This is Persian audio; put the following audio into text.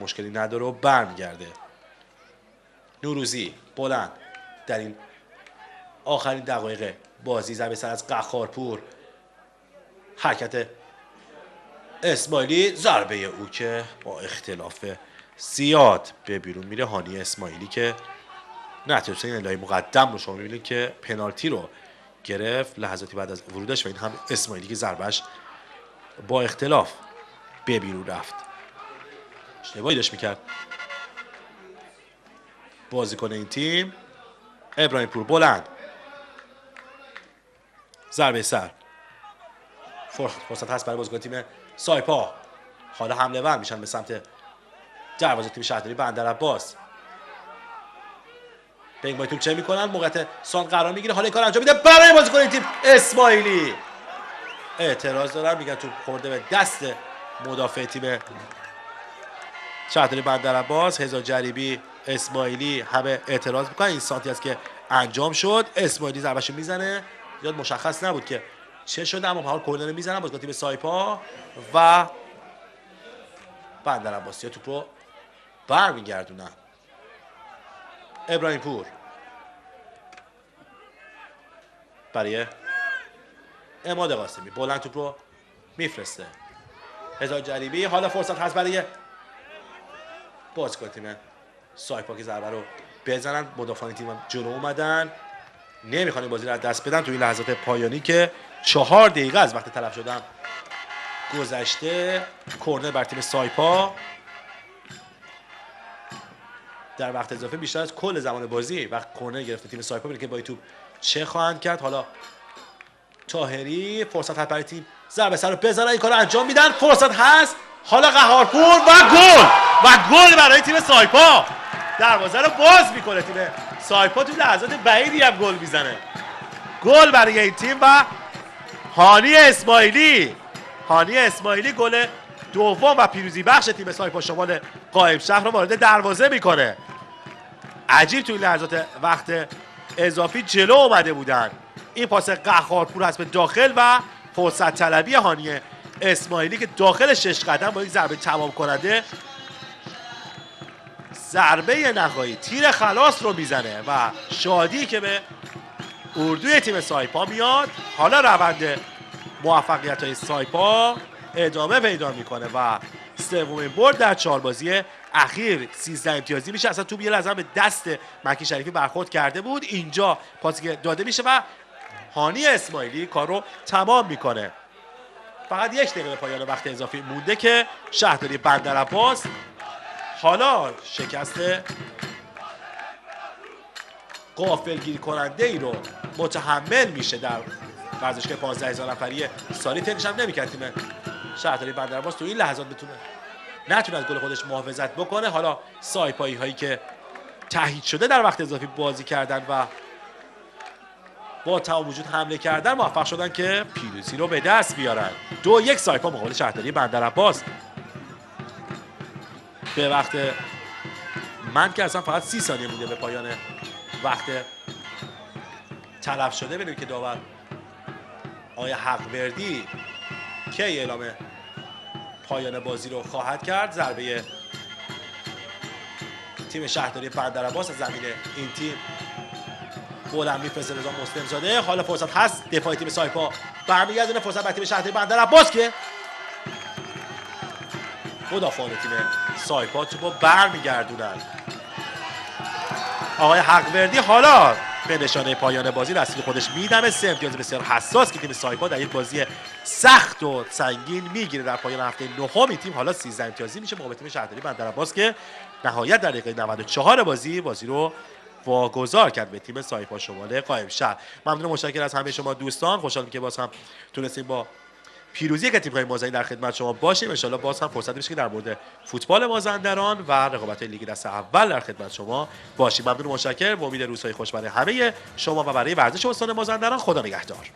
مشکلی نداره و برمیگرده. نوروزی بلند در این آخرین دقایق بازی، ضربه سر از قهارپور، حرکت اسماعیلی، ضربه او که با اختلاف زیاد به بیرون میره. هانی اسماعیلی که نتیجه این الهی مقدم رو شما میبینید که پنالتی رو گرفت لحظاتی بعد از ورودش و این هم اسماعیلی که ضربهش با اختلاف به بیرون رفت. اشتباهی داشت میکرد بازیکن این تیم. ابراهیم پور بلند، ضربه سر، فرصت هست برای بازیکن تیم سایپا. حالا حمله ور میشن به سمت دروازه تیم شهرداری بندرعباس. بینگ بای توپ چه میکنن؟ موقعیت سان قرار میگیره، حالا این کار انجام میده برای بازیکن این تیم اسماعیلی. اعتراض دارن، میگن توپ خورده به دست مدافع تیم شهرداری بندرعباس. هزار جریبی، اسماعیلی همه اعتراض میکنن. این سانتی است که انجام شد. اسماعیلی ضربهشو میزنه، یاد مشخص نبود که چه شده، اما حال کورنر میزنن بازیکن تیم سایپا و بندرعباسی‌ها توپ رو برمیگردونن. ابراهیم پور برای عماد قاسمی بلند توپ رو میفرسته. هزار جریبی، حالا فرصت هست برای بازیکن تیم سایپا که ضربه رو بزنن. مدافعان تیم جلو اومدن، نمیخوان این بازی رو از دست بدن تو این لحظات پایانی که 4 دقیقه از وقت تلف شدن گذشته. کورنر بر تیم سایپا در وقت اضافه بیشتر از کل زمان بازی وقت کورنر گرفته تیم سایپا. ببینید که با این توپ چه خواهند کرد. حالا طاهری فرصت هست برای تیم ضربه سر رو بزنن، این کارو انجام میدن. فرصت هست، حالا قهارپور و گل برای تیم سایپا. دروازه رو باز میکنه تیم سایپا، تو لحظات بعیدی هم گل میزنه. گل برای این تیم و هانی اسماعیلی گل دوم و پیروزی بخش تیم سایپا شمال قائمشهر رو وارد دروازه میکنه. عجیب توی لحظات وقت اضافی جلو اومده بودن. این پاس قهارپور هست به داخل و فرصت طلبی هانی اسماعیلی که داخل 6 قدم با یک ضربه تمام کننده ضربه نهایی تیر خلاص رو میزنه و شادی که به اردوی تیم سایپا میاد. حالا روند موفقیت‌های سایپا ادامه پیدا میکنه و سومین برد در 4 بازی اخیر 13 امتیازی میشه. اصلا توپ یه لحظه به دست مکی شریفی برخورد کرده بود، اینجا پاسی که داده میشه و هانی اسماعیلی کار رو تمام میکنه. فقط 1 دقیقه به پایان وقت اضافی مونده که شهرداری بندرعباس حالا شکست غافلگیر کننده ای رو متحمل میشه در ورزشگاه 15000 نفری سالی. فکرش هم نمی‌کرد تیم شهرداری بندرعباس تو این لحظات نتونه از گل خودش محافظت بکنه. حالا سایپایی هایی که تهیید شده در وقت اضافی بازی کردن و با تمام وجود حمله کردن موفق شدن که پیروزی رو به دست بیارن. 2-1 سایپا مقابل شهرداری بندرعباس. به وقت من که اصلا فقط 30 ثانیه مونده به پایان وقت تلف شده. ببینید که داور آقای حقوردی کی اعلام پایان بازی رو خواهد کرد. ضربه تیم شهرداری بندرعباس از زمین این تیم بلند میفرسته رضا مسلم زاده. حالا فرصت هست، دفاع تیم سایپا برمیگردونه. فرصت برای تیم شهرداری بندرعباس که مدافعان تیم سایپا توپو برمیگردونن. آقای حقوردی حالا به نشانه پایان بازی رسید خودش میدمه. 3 امتیاز بسیار حساس که تیم سایپا در یک بازی سخت و سنگین میگیره در پایان هفته نهم. این تیم حالا 13 امتیازی میشه مقابل تیم شهرداری بندرعباس که نهایت در دقیقه 94 بازی رو واگذار کرد به تیم سایپا شمال قائمشهر. ممنون و متشکرم از همه شما دوستان. خوشحالم که باز هم تونستیم با پیروزی که تیم‌های مازندران در خدمت شما باشیم. ان شاءالله باز هم فرصت بشه که در مورد فوتبال مازندران و رقابت لیگ دست اول در خدمت شما باشیم. ممنون و متشکرم و امید روزهای خوش برای همه شما و برای ورزش استان مازندران. خدا نگهدار.